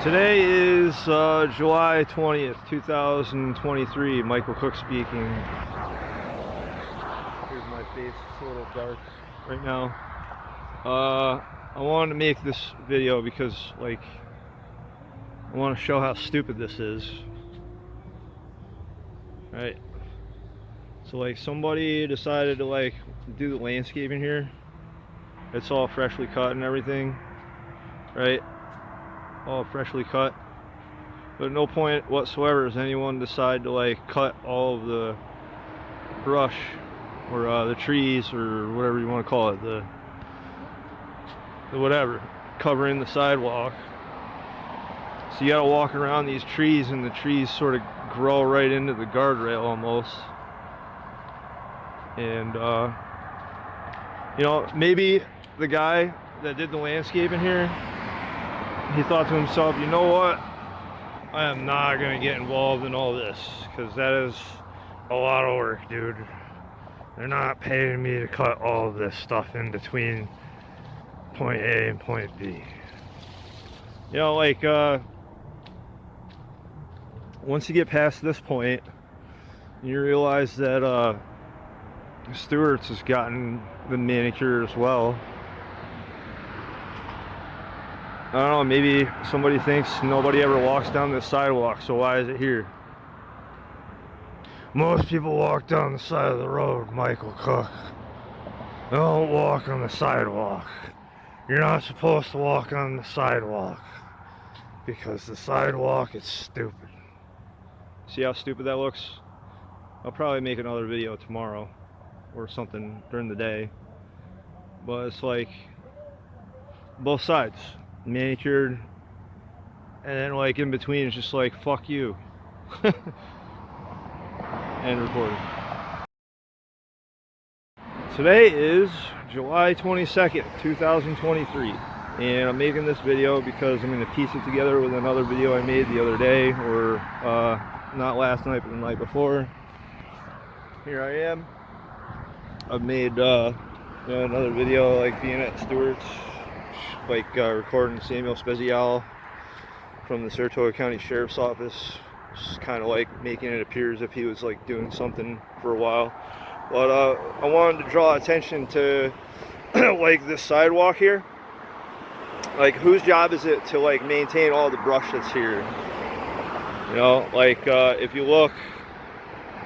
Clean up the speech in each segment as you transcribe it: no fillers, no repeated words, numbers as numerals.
Today is July 20th, 2023. Michael Cook speaking. Here's my face. It's a little dark right now. I wanted to make this video because, I want to show how stupid this is. Right? So, somebody decided to, do the landscaping here. It's all freshly cut and everything. Right? All freshly cut. But at no point whatsoever does anyone decide to cut all of the brush or the trees or whatever you want to call it, the whatever covering the sidewalk. So you gotta walk around these trees, and the trees sort of grow right into the guardrail almost. And maybe the guy that did the landscaping here, he thought to himself, you know what, I am not gonna get involved in all this because that is a lot of work, dude. They're not paying me to cut all of this stuff in between point A and point B. Once you get past this point, you realize that Stewart's has gotten the manicure as well. I don't know, maybe somebody thinks nobody ever walks down this sidewalk, so why is it here? Most people walk down the side of the road, Michael Cook. They don't walk on the sidewalk. You're not supposed to walk on the sidewalk because the sidewalk is stupid. See how stupid that looks? I'll probably make another video tomorrow or something during the day. But it's both sides, manicured, and then in between it's just fuck you. And recording. Today is July 22nd, 2023, and I'm making this video because I'm going to piece it together with another video I made the other day, or not last night but the night before. Here I am. I've made another video being at Stewart's, recording Samuel Spezial from the Saratoga County Sheriff's Office, just kind of making it appear as if he was doing something for a while. But I wanted to draw attention to this sidewalk here. Whose job is it to maintain all the brush that's here? If you look,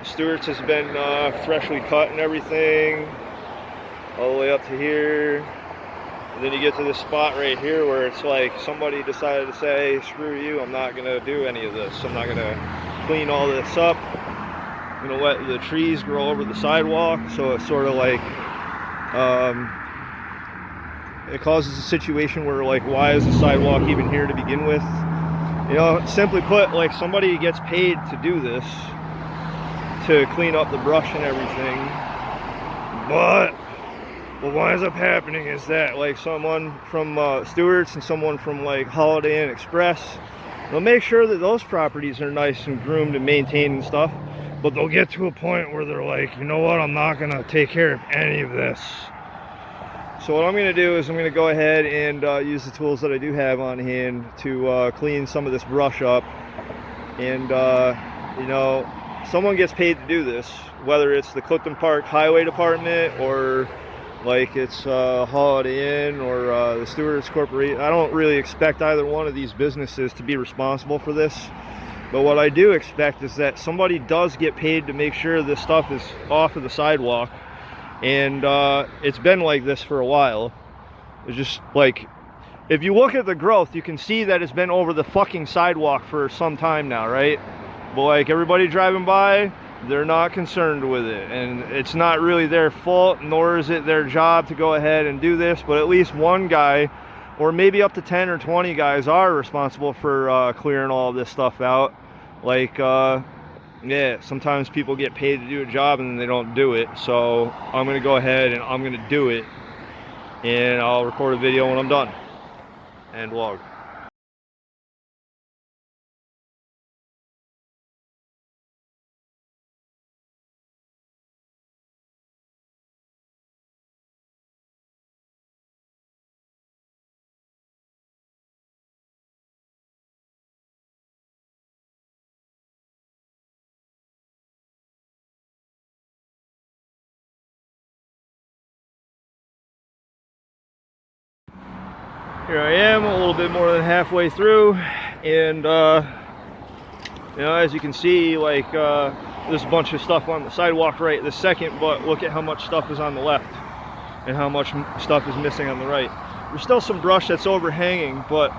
Stewart's has been freshly cut and everything all the way up to here. And then you get to this spot right here where it's somebody decided to say, screw you, I'm not gonna do any of this. I'm not gonna clean all this up. I'm gonna let the trees grow over the sidewalk, so it's sort of it causes a situation where why is the sidewalk even here to begin with? Simply put, somebody gets paid to do this, to clean up the brush and everything. But what winds up happening is that someone from Stewart's and someone from Holiday Inn Express, they'll make sure that those properties are nice and groomed and maintained and stuff, but they'll get to a point where they're you know what, I'm not gonna take care of any of this. So what I'm gonna do is I'm gonna go ahead and use the tools that I do have on hand to clean some of this brush up. And someone gets paid to do this, whether it's the Clifton Park Highway Department or it's Holiday Inn or the Stewart's Corporation. I don't really expect either one of these businesses to be responsible for this. But what I do expect is that somebody does get paid to make sure this stuff is off of the sidewalk. And it's been like this for a while. It's just if you look at the growth, you can see that it's been over the fucking sidewalk for some time now, right? But everybody driving by, they're not concerned with it, and it's not really their fault, nor is it their job to go ahead and do this. But at least one guy, or maybe up to 10 or 20 guys, are responsible for clearing all of this stuff out. Yeah, sometimes people get paid to do a job and then they don't do it. So I'm gonna go ahead and I'm gonna do it, and I'll record a video when I'm done and vlog. here I am, a little bit more than halfway through, and you know, as you can see, like there's a bunch of stuff on the sidewalk right this second, but look at how much stuff is on the left and how much stuff is missing on the right. There's still some brush that's overhanging, but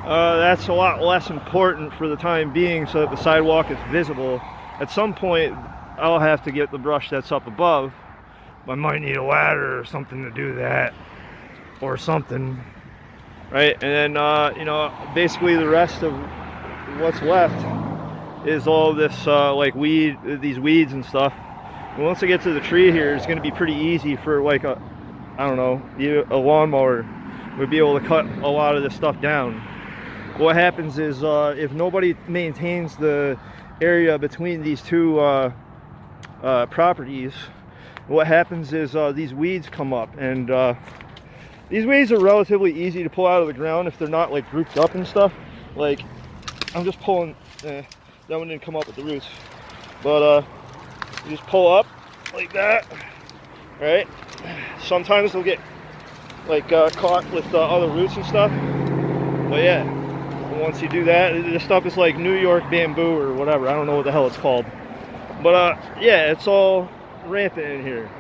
that's a lot less important for the time being, so that the sidewalk is visible. At some point I'll have to get the brush that's up above. I might need a ladder or something to do that, or something, right? And then you know, basically the rest of what's left is all this like these weeds and stuff. And once I get to the tree here, it's going to be pretty easy for like a, I don't know, a lawnmower would be able to cut a lot of this stuff down. What happens is if nobody maintains the area between these two properties, what happens is these weeds come up, and these weeds are relatively easy to pull out of the ground if they're not like grouped up and stuff. Like I'm just pulling, that one didn't come up with the roots, but you just pull up like that, right? Sometimes they'll get like caught with other roots and stuff, but yeah, once you do that, this stuff is like New York bamboo or whatever, I don't know what the hell it's called, but yeah, it's all rampant in here.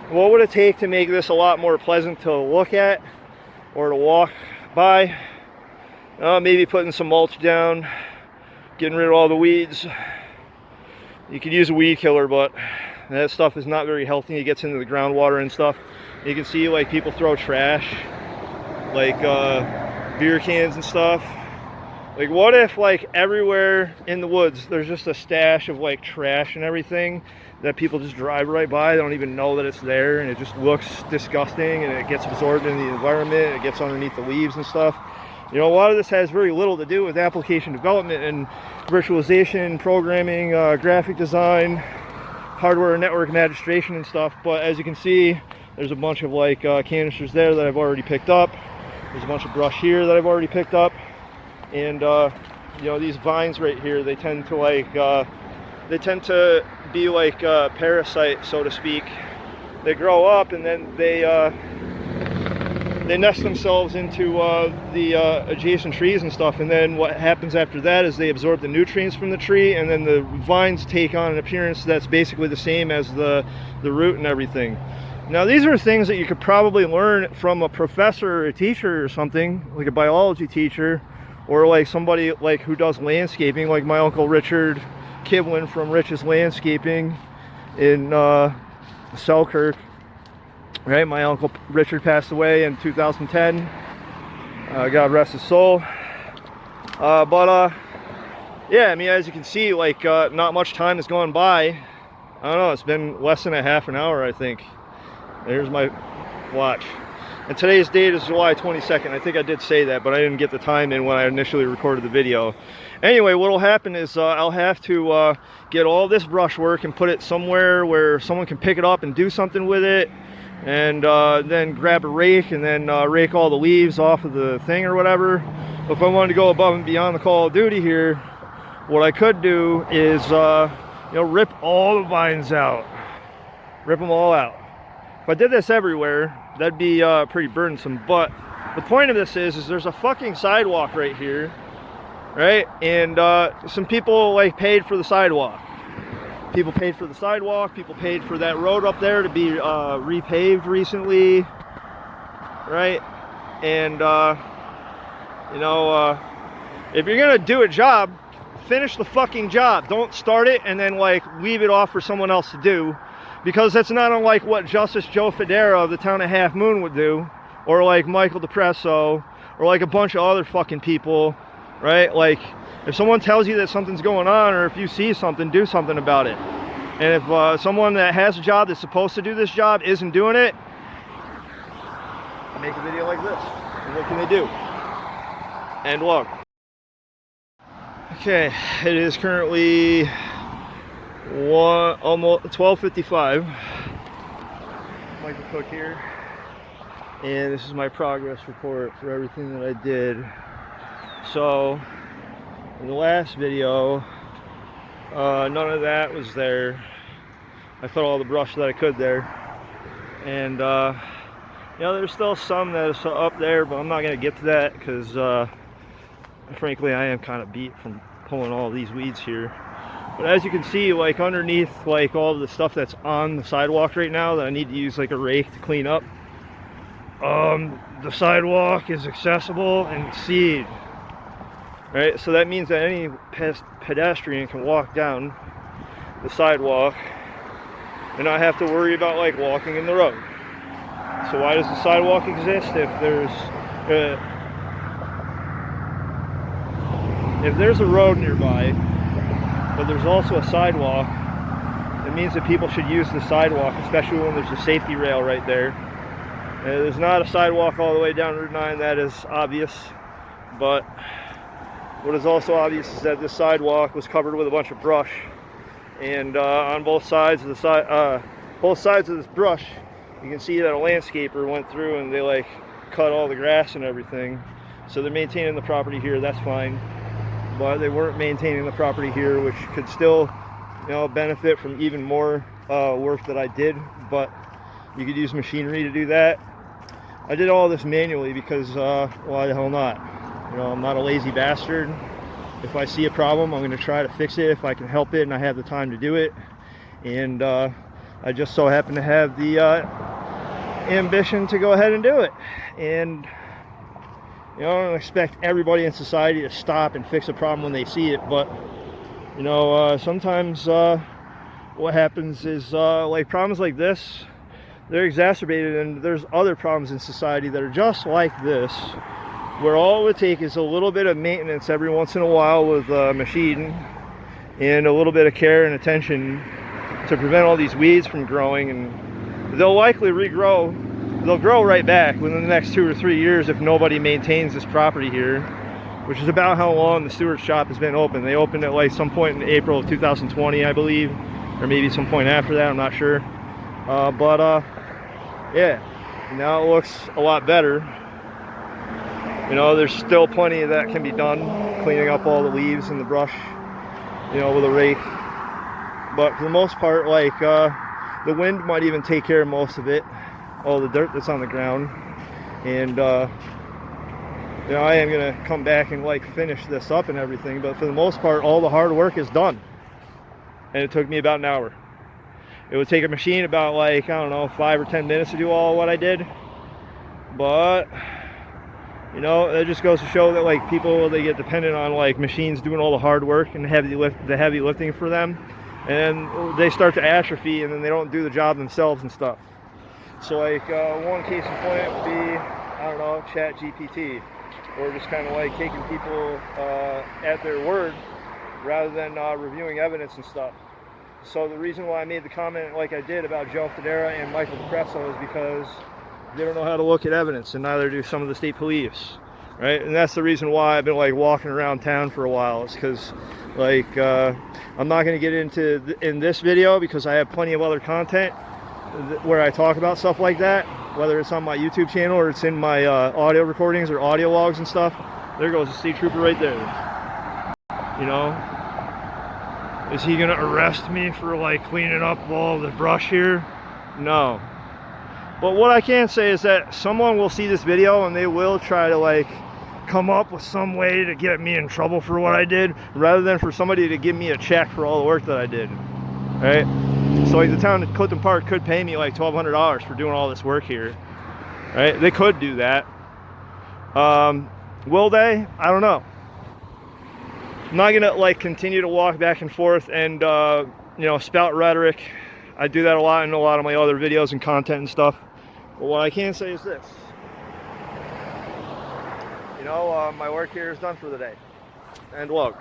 What would it take to make this a lot more pleasant to look at or to walk by? Maybe putting some mulch down, getting rid of all the weeds. You could use a weed killer, but that stuff is not very healthy. It gets into the groundwater and stuff. You can see like people throw trash, like beer cans and stuff. Like what if like everywhere in the woods there's just a stash of like trash and everything that people just drive right by, they don't even know that it's there, and it just looks disgusting, and it gets absorbed in the environment, it gets underneath the leaves and stuff. You know, a lot of this has very little to do with application development and virtualization, programming, graphic design, hardware and network administration and stuff, but as you can see, there's a bunch of like canisters there that I've already picked up. There's a bunch of brush here that I've already picked up, and you know, these vines right here, they tend to like be like parasites, so to speak. They grow up and then they nest themselves into the adjacent trees and stuff, and then what happens after that is they absorb the nutrients from the tree, and then the vines take on an appearance that's basically the same as the root and everything. Now these are things that you could probably learn from a professor or a teacher or something, like a biology teacher, or like somebody like who does landscaping, like my Uncle Richard Kivlin from Rich's Landscaping in Selkirk. Right, my Uncle Richard passed away in 2010. God rest his soul. But yeah, I mean, as you can see, like not much time has gone by. I don't know, it's been less than a half an hour, I think. There's my watch. And today's date is July 22nd. I think I did say that, but I didn't get the time in when I initially recorded the video. Anyway, what will happen is I'll have to get all this brushwork and put it somewhere where someone can pick it up and do something with it, and then grab a rake and then rake all the leaves off of the thing or whatever. If I wanted to go above and beyond the Call of Duty here, what I could do is you know, rip all the vines out, rip them all out. If I did this everywhere, that'd be pretty burdensome. But the point of this is there's a fucking sidewalk right here, right? And some people like paid for the sidewalk. People paid for the sidewalk. People paid for that road up there to be repaved recently, right? And you know, if you're gonna do a job, finish the fucking job. Don't start it and then like leave it off for someone else to do. Because that's not unlike what Justice Joe Federa of the town of Half Moon would do, or like Michael DePresso, or like a bunch of other fucking people, right? Like, if someone tells you that something's going on, or if you see something, do something about it. And if someone that has a job that's supposed to do this job isn't doing it, make a video like this. And what can they do? And look. Okay, it is currently almost 12:55. Michael Cook here, and this is my progress report for everything that I did. So in the last video, none of that was there. I put all the brush that I could there, and You know, there's still some that's up there, but I'm not going to get to that because, frankly, I am kind of beat from pulling all these weeds here. But as you can see, like underneath, like all the stuff that's on the sidewalk right now that I need to use like a rake to clean up, the sidewalk is accessible and seed. Right, so that means that any pedestrian can walk down the sidewalk and not have to worry about like walking in the road. So why does the sidewalk exist? If there's a road nearby, but there's also a sidewalk, it means that people should use the sidewalk, especially when there's a safety rail right there. There's not a sidewalk all the way down Route 9, that is obvious, but what is also obvious is that this sidewalk was covered with a bunch of brush, and on both sides of this brush, you can see that a landscaper went through and they like cut all the grass and everything. So they're maintaining the property here, that's fine. But they weren't maintaining the property here, which could still, you know, benefit from even more work that I did. But you could use machinery to do that. I did all this manually because, why the hell not? You know, I'm not a lazy bastard. If I see a problem, I'm going to try to fix it if I can help it and I have the time to do it. And I just so happen to have the ambition to go ahead and do it. And you know, I don't expect everybody in society to stop and fix a problem when they see it, but you know, sometimes what happens is like problems like this, they're exacerbated, and there's other problems in society that are just like this, where all it would take is a little bit of maintenance every once in a while with a machine and a little bit of care and attention to prevent all these weeds from growing, and they'll likely regrow. They'll grow right back within the next 2 or 3 years if nobody maintains this property here, which is about how long the Stewart shop has been open. They opened at like some point in April of 2020, I believe, or maybe some point after that, I'm not sure. Yeah, now it looks a lot better. You know, there's still plenty of that can be done, cleaning up all the leaves and the brush, you know, with a rake. But for the most part, like the wind might even take care of most of it, all the dirt that's on the ground. And you know, I am gonna come back and like finish this up and everything, but for the most part all the hard work is done, and it took me about an hour. It would take a machine about like, I don't know, 5 or 10 minutes to do all what I did. But you know, it just goes to show that like people, they get dependent on like machines doing all the hard work and the heavy lifting for them, and they start to atrophy, and then they don't do the job themselves and stuff. So like one case in point would be, I don't know, ChatGPT, or just kind of like taking people at their word rather than reviewing evidence and stuff. So the reason why I made the comment like I did about Joe Federa and Michael DePresso is because they don't know how to look at evidence, and neither do some of the state police, right? And that's the reason why I've been like walking around town for a while, is because like I'm not going to get into in this video, because I have plenty of other content where I talk about stuff like that, whether it's on my YouTube channel or it's in my audio recordings or audio logs and stuff. There goes the state trooper right there. You know, is he gonna arrest me for like cleaning up all the brush here? No. But what I can say is that someone will see this video and they will try to like come up with some way to get me in trouble for what I did, rather than for somebody to give me a check for all the work that I did, right? So like the town of Clifton Park could pay me like $1,200 for doing all this work here, right? They could do that. Will they? I don't know. I'm not gonna like continue to walk back and forth and you know, spout rhetoric. I do that a lot in a lot of my other videos and content and stuff. But what I can say is this. You know, my work here is done for the day. And look.